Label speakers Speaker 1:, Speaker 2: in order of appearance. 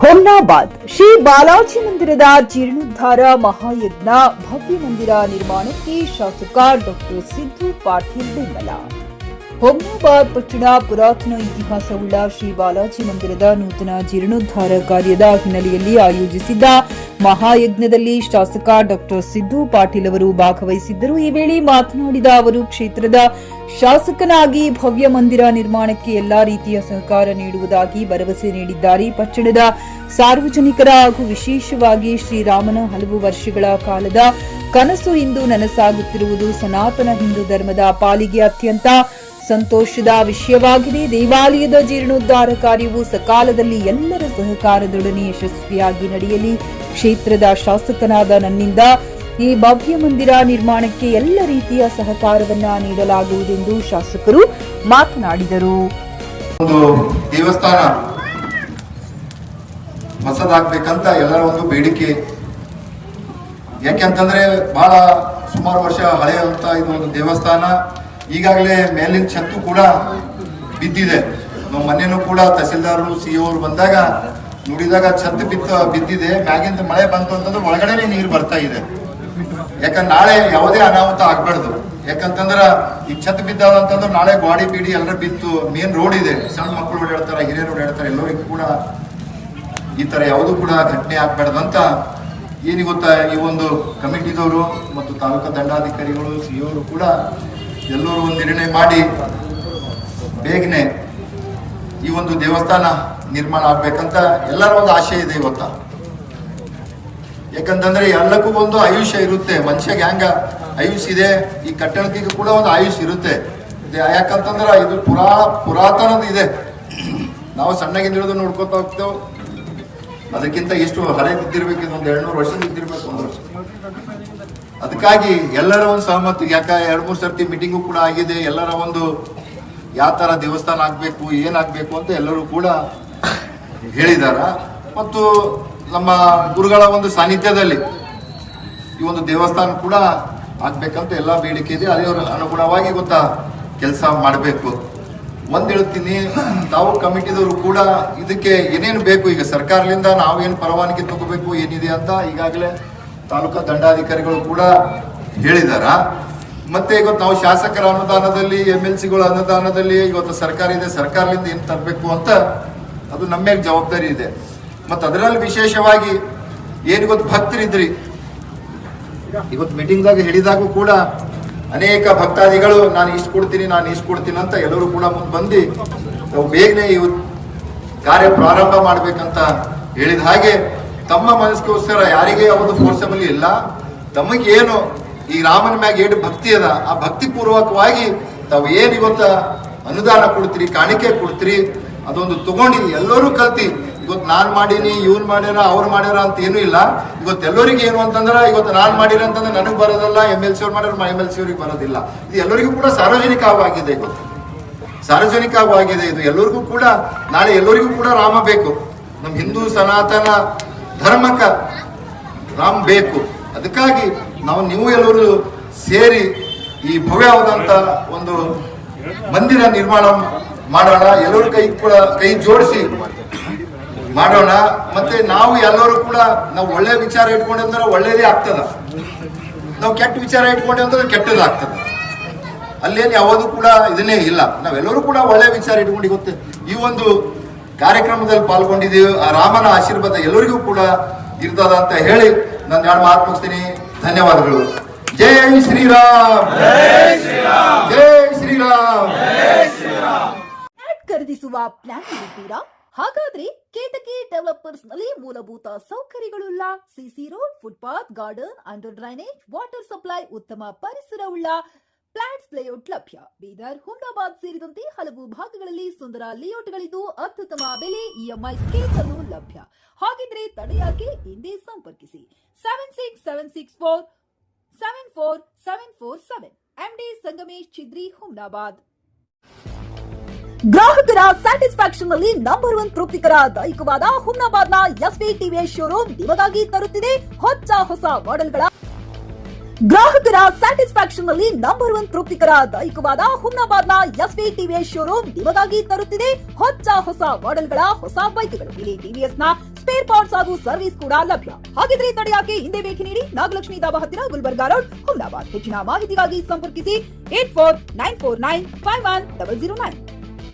Speaker 1: ಹುಮ್ನಾಬಾದ್ ಶ್ರೀ ಬಾಲಾಜಿ ಮಂದಿರದ ಜೀರ್ಣೋದ್ಧಾರ ಮಹಾಯಜ್ಞ ಭವ್ಯ ಮಂದಿರ ನಿರ್ಮಾಣಕ್ಕೆ ಶಾಸಕ ಡಾಕ್ಟರ್ ಸಿದ್ದು ಪಾಟೀಲ್ ಬೆಂಬಲ. ಹುಮ್ನಾಬಾದ್ ಪಟ್ಟಣ ಪುರಾತನ ಇತಿಹಾಸವುಳ್ಳ ಶ್ರೀ ಬಾಲಾಜಿ ಮಂದಿರದ ನೂತನ ಜೀರ್ಣೋದ್ಧಾರ ಕಾರ್ಯದ ಹಿನ್ನೆಲೆಯಲ್ಲಿ ಆಯೋಜಿಸಿದ್ದ ಮಹಾಯಜ್ಞದಲ್ಲಿ ಶಾಸಕ ಡಾಕ್ಟರ್ ಸಿದ್ದು ಪಾಟೀಲ್ ಅವರು ಭಾಗವಹಿಸಿದ್ದರು. ಈ ವೇಳೆ ಮಾತನಾಡಿದ ಅವರು, ಕ್ಷೇತ್ರದ ಶಾಸಕನಾಗಿ ಭವ್ಯ ಮಂದಿರ ನಿರ್ಮಾಣಕ್ಕೆ ಎಲ್ಲಾ ರೀತಿಯ ಸಹಕಾರ ನೀಡುವುದಾಗಿ ಭರವಸೆ ನೀಡಿದ್ದಾರೆ. ಪಟ್ಟಣದ ಸಾರ್ವಜನಿಕರ ಹಾಗೂ ವಿಶೇಷವಾಗಿ ಶ್ರೀರಾಮನ ಹಲವು ವರ್ಷಗಳ ಕಾಲದ ಕನಸು ಇಂದು ನನಸಾಗುತ್ತಿರುವುದು ಸನಾತನ ಹಿಂದೂ ಧರ್ಮದ ಪಾಲಿಗೆ ಅತ್ಯಂತ ಸಂತೋಷದ ವಿಷಯವಾಗಿದೆ. ದೇವಾಲಯದ ಜೀರ್ಣೋದ್ಧಾರ ಕಾರ್ಯವು ಸಕಾಲದಲ್ಲಿ ಎಲ್ಲರ ಸಹಕಾರದೊಡನೆ ಯಶಸ್ವಿಯಾಗಿ ನಡೆಯಲಿ. ಕ್ಷೇತ್ರದ ಶಾಸಕನಾದ ನನ್ನಿಂದ ಈ ಭವ್ಯ ಮಂದಿರ ನಿರ್ಮಾಣಕ್ಕೆ ಎಲ್ಲ ರೀತಿಯ ಸಹಕಾರವನ್ನ ನೀಡಲಾಗುವುದೆಂದು ಶಾಸಕರು ಮಾತನಾಡಿದರು.
Speaker 2: ಒಂದು ದೇವಸ್ಥಾನ ಹೊಸದಾಗಬೇಕಂತ ಎಲ್ಲರ ಒಂದು ಬೇಡಿಕೆ. ಯಾಕೆಂತಂದ್ರೆ ಬಹಳ ಸುಮಾರು ವರ್ಷ ಹಳೆಯುವಂತ ಇದು ಒಂದು ದೇವಸ್ಥಾನ. ಈಗಾಗಲೇ ಮೇಲಿನ ಛತ್ತು ಕೂಡ ಬಿದ್ದಿದೆ. ನಾವು ಮೊನ್ನೆನೂ ಕೂಡ ತಹಸೀಲ್ದಾರರು ಸಿಇಒ ಅವರು ಬಂದಾಗ ನೋಡಿದಾಗ ಛತ್ತು ಬಿದ್ದಿದೆ. ಮ್ಯಾಗಿಂದ ಮಳೆ ಬಂತು ಅಂತಂದ್ರೆ ಒಳಗಡೆನೆ ನೀರು ಬರ್ತಾ ಇದೆ. ಯಾಕಂದ್ರೆ ನಾಳೆ ಯಾವುದೇ ಅನಾಹುತ ಆಗ್ಬಾರ್ದು. ಯಾಕಂತಂದ್ರ ಈ ಛತ್ ಬಿದ್ದಾವ ಅಂತಂದ್ರೆ ನಾಳೆ ಗಾಡಿ ಬೀಡಿ ಎಲ್ಲರ ಬಿತ್ತು. ಮೇನ್ ರೋಡ್ ಇದೆ, ಸಣ್ಣ ಮಕ್ಕಳು ಓಡಾಡ್ತಾರೆ, ಹಿರಿಯರು ಓಡಾಡ್ತಾರೆ. ಎಲ್ಲರಿಗೂ ಕೂಡ ಈ ತರ ಯಾವುದು ಕೂಡ ಘಟನೆ ಆಗ್ಬಾರ್ದು ಅಂತ ಏನು ಗೊತ್ತಾ, ಈ ಒಂದು ಕಮಿಟಿದವರು ಮತ್ತು ತಾಲೂಕಾ ದಂಡಾಧಿಕಾರಿಗಳು ಸಿಇಒರು ಕೂಡ ಎಲ್ಲರೂ ಒಂದು ನಿರ್ಣಯ ಮಾಡಿ ಬೇಗನೆ ಈ ಒಂದು ದೇವಸ್ಥಾನ ನಿರ್ಮಾಣ ಆಗ್ಬೇಕಂತ ಎಲ್ಲರ ಒಂದು ಆಶೆ ಇದೆ ಇವತ್ತ. ಯಾಕಂತಂದ್ರೆ ಎಲ್ಲಕ್ಕೂ ಒಂದು ಆಯುಷ್ಯ ಇರುತ್ತೆ. ಮನುಷ್ಯಗೆ ಹೆಂಗ ಆಯುಷ್ ಇದೆ, ಈ ಕಟ್ಟಡಕ್ಕೆ ಕೂಡ ಒಂದು ಆಯುಷ್ ಇರುತ್ತೆ. ಯಾಕಂತಂದ್ರ ಇದು ಪುರಾತನದ ಇದೆ. ನಾವು ಸಣ್ಣಗಿಂದ ಹಿಡಿದು ನೋಡ್ಕೊತಾ ಹೋಗ್ತೇವೆ. ಅದಕ್ಕಿಂತ ಎಷ್ಟು ಹಳೆ ಬಿದ್ದಿರ್ಬೇಕು, ಒಂದು 200 ವರ್ಷ ಬಿದ್ದಿರ್ಬೇಕು, 1 ವರ್ಷ. ಅದಕ್ಕಾಗಿ ಎಲ್ಲರ ಒಂದು ಸಹಮತಿ. ಯಾಕ 2-3 ಸರ್ತಿ ಮೀಟಿಂಗು ಕೂಡ ಆಗಿದೆ. ಎಲ್ಲರ ಒಂದು ಯಾವ ತರ ದೇವಸ್ಥಾನ ಆಗ್ಬೇಕು, ಏನಾಗ್ಬೇಕು ಅಂತ ಎಲ್ಲರೂ ಕೂಡ ಹೇಳಿದಾರ. ಮತ್ತು ನಮ್ಮ ಗುರುಗಳ ಒಂದು ಸಾನ್ನಿಧ್ಯದಲ್ಲಿ ಈ ಒಂದು ದೇವಸ್ಥಾನ ಕೂಡ ಆಗ್ಬೇಕಂತ ಎಲ್ಲಾ ಬೇಡಿಕೆ ಇದೆ. ಅದೇ ಅನುಗುಣವಾಗಿ ಗೊತ್ತಾ ಕೆಲಸ ಮಾಡಬೇಕು. ಒಂದ್ ಹೇಳ್ತೀನಿ, ತಾವು ಕಮಿಟಿದವರು ಕೂಡ ಇದಕ್ಕೆ ಏನೇನು ಬೇಕು, ಈಗ ಸರ್ಕಾರದಿಂದ ನಾವೇನು ಪರವಾನಗಿ ತಗೋಬೇಕು ಏನಿದೆ ಅಂತ ಈಗಾಗಲೇ ತಾಲೂಕಾ ದಂಡಾಧಿಕಾರಿಗಳು ಕೂಡ ಹೇಳಿದಾರ. ಮತ್ತೆ ಇವತ್ತು ನಾವು ಶಾಸಕರ ಅನುದಾನದಲ್ಲಿ, MLCಗಳ ಅನುದಾನದಲ್ಲಿ ಇವತ್ತು ಸರ್ಕಾರ ಇದೆ, ಸರ್ಕಾರದಿಂದ ಏನ್ ತರಬೇಕು ಅಂತ ಅದು ನಮ್ಮ ಮೇಲೆ ಜವಾಬ್ದಾರಿ ಇದೆ. ಮತ್ತು ಅದರಲ್ಲಿ ವಿಶೇಷವಾಗಿ ಏನಿವತ್ತು ಭಕ್ತರಿದ್ರಿ, ಇವತ್ತು ಮೀಟಿಂಗ್ದಾಗ ಹೇಳಿದಾಗೂ ಕೂಡ ಅನೇಕ ಭಕ್ತಾದಿಗಳು ನಾನು ಇಷ್ಟು ಕೊಡ್ತೀನಿ ಅಂತ ಎಲ್ಲರೂ ಕೂಡ ಮುಂದೆ ಬಂದು ನಾವು ಬೇಗನೆ ಈ ಕಾರ್ಯ ಪ್ರಾರಂಭ ಮಾಡ್ಬೇಕಂತ ಹೇಳಿದ ಹಾಗೆ ತಮ್ಮ ಮನಸ್ಸಿಗೋಸ್ಕರ ಯಾರಿಗೆ ಒಂದು ಫೋರ್ಸಬಲ್ ಇಲ್ಲ. ತಮಗೇನು ಈ ರಾಮನ ಮ್ಯಾಗ ಏನು ಭಕ್ತಿ ಅದ, ಆ ಭಕ್ತಿ ಪೂರ್ವಕವಾಗಿ ತಾವು ಏನ್ ಇವತ್ತ ಅನುದಾನ ಕೊಡ್ತೀರಿ, ಕಾಣಿಕೆ ಕೊಡ್ತೀರಿ, ಅದೊಂದು ತಗೊಂಡು ಎಲ್ಲರೂ ಕಲ್ತಿ. ಇವತ್ತು ನಾನ್ ಮಾಡೀನಿ, ಇವ್ನು ಮಾಡ್ಯಾರ, ಅವ್ರು ಮಾಡ್ಯಾರ ಅಂತ ಏನೂ ಇಲ್ಲ. ಇವತ್ತು ಎಲ್ಲರಿಗೂ ಏನು ಅಂತಂದ್ರೆ, ಇವತ್ತು ನಾನ್ ಮಾಡಿರ ಅಂತಂದ್ರೆ ನನಗೆ ಬರೋದಲ್ಲ, MLC ಅವ್ರು ಮಾಡ್ಯಾರ, MLC ಅವ್ರಿಗೆ ಬರೋದಿಲ್ಲ. ಇದು ಎಲ್ಲರಿಗೂ ಕೂಡ ಸಾರ್ವಜನಿಕವಾಗಿದೆ. ಇವತ್ತು ಸಾರ್ವಜನಿಕವಾಗಿದೆ. ಇದು ಎಲ್ಲರಿಗೂ ಕೂಡ ನಾಳೆ ಎಲ್ಲರಿಗೂ ಕೂಡ ರಾಮ ಬೇಕು. ನಮ್ಮ ಹಿಂದೂ ಸನಾತನ ಧರ್ಮಕ್ಕ ರಾಮ ಬೇಕು. ಅದಕ್ಕಾಗಿ ನೀವು ಎಲ್ಲರೂ ಸೇರಿ ಈ ಭವ್ಯವಾದಂತ ಒಂದು ಮಂದಿರ ನಿರ್ಮಾಣ ಮಾಡೋಣ. ಎಲ್ಲರೂ ಕೈ ಜೋಡಿಸಿ ಮಾಡೋಣ. ಮತ್ತೆ ನಾವು ಎಲ್ಲರೂ ಕೂಡ ನಾವು ಒಳ್ಳೆ ವಿಚಾರ ಇಟ್ಕೊಂಡ್ರೆ ಒಳ್ಳೇದೇ ಆಗ್ತದ. ನಾವು ಕೆಟ್ಟ ವಿಚಾರ ಇಟ್ಕೊಂಡ್ರೆ ಕೆಟ್ಟದಾಗ್ತದ. ಅಲ್ಲೇನು ಯಾವುದು ಕೂಡ ಇದನ್ನೇ ಇಲ್ಲ. ನಾವೆಲ್ಲರೂ ಕೂಡ ಒಳ್ಳೆ ವಿಚಾರ ಇಟ್ಕೊಂಡು ಗೊತ್ತೆ ಈ ಒಂದು ಕಾರ್ಯಕ್ರಮದಲ್ಲಿ ಪಾಲ್ಗೊಂಡಿದ್ದೀವಿ. ಆ ರಾಮನ ಆಶೀರ್ವಾದ ಎಲ್ಲರಿಗೂ ಕೂಡ ಇರ್ತದ ಅಂತ ಹೇಳಿ ನಾನು 2 ಮಾತು ಮುಗಿಸ್ತೀನಿ. ಧನ್ಯವಾದಗಳು. ಜೈ ಶ್ರೀರಾಮ್, ಜೈ ಶ್ರೀರಾಮ್, ಜೈ ಶ್ರೀರಾಮ್.
Speaker 1: ಖರೀದಿಸುವ ಪ್ಲಾನ್ ಇದ್ದೀರಾ? ಹಾಗಾದ್ರೆ ಕೇತಕಿ ಡೆವಲಪರ್ಸ್ ನಲ್ಲಿ ಮೂಲಭೂತ ಸೌಕರ್ಯಗಳುಳ್ಳ CC road, footpath, garden, under drainage, water supply, ಉತ್ತಮ ಪರಿಸರವುಳ್ಳ ಫ್ಲಾಟ್ಸ್ ಲೇಔಟ್ ಲಭ್ಯ. ಬೀದರ್, ಹುಮ್ನಾಬಾದ್ ಸೇರಿದಂತೆ ಹಲವು ಭಾಗಗಳಲ್ಲಿ ಸುಂದರ ಲೇಔಟ್ಗಳಿದ್ದು ಅತ್ಯುತ್ತಮ ಬೆಲೆ, EMI ಸ್ಕೀಮ್ ಅನ್ನು ಲಭ್ಯ. ಹಾಗಿದ್ರೆ ತಡೆಯಾಕೆ, ಹಿಂದೆ ಸಂಪರ್ಕಿಸಿ 7676474747. MD ಸಂಗಮೇಶ್ ಚಿದ್ರಿ, ಹುಮ್ನಾಬಾದ್. ಗ್ರಾಹಕರ ಸ್ಯಾಟಿಸ್ಫ್ಯಾಕ್ಷನ್ ನಲ್ಲಿ ನಂಬರ್ 1 ತೃಪ್ತಿಕರ ದೈಹಿಕವಾದ ಹುಮ್ನಾಬಾದ್ನ SV TVS ಶೋರೂಮ್ ನಿಮಗಾಗಿ ತರುತ್ತಿದೆ ಹೊಸ ಮಾಡೆಲ್ಗಳ ಗ್ರಾಹಕರ ಸ್ಯಾಟಿಸ್ಫ್ಯಾಕ್ಷನ್ ನಲ್ಲಿ ನಂಬರ್ 1 ತೃಪ್ತಿಕರ ದೈಹಿಕವಾದ ಹುಮ್ನಾಬಾದ್ನ ಎಸ್ವಿ ಟಿವಿಎಸ್ ಶೋರೂಮ್ ನಿಮಗಾಗಿ ತರುತ್ತಿದೆ ಹೊಸ ಮಾಡೆಲ್ಗಳ ಹೊಸ ಬೈಕ್ಗಳು. ಇಲ್ಲಿ ಟಿವಿಎಸ್ ನ ಸ್ಪೇರ್ ಪಾರ್ಟ್ಸ್ ಹಾಗೂ ಸರ್ವಿಸ್ ಕೂಡ ಲಭ್ಯ. ಹಾಗಿದ್ರೆ ತಡೆಯಾಕೆ ಹಿಂದೆ ಭೇಟಿ ನೀಡಿ ನಾಗಲಕ್ಷ್ಮಿ ದಾಬಾ ಹತ್ತಿರ ಗುಲ್ಬರ್ಗಾ ರೋಡ್, ಹುಮ್ನಾಬಾದ್. ಹೆಚ್ಚಿನ ಮಾಹಿತಿಗಾಗಿ ಸಂಪರ್ಕಿಸಿ 8494951009.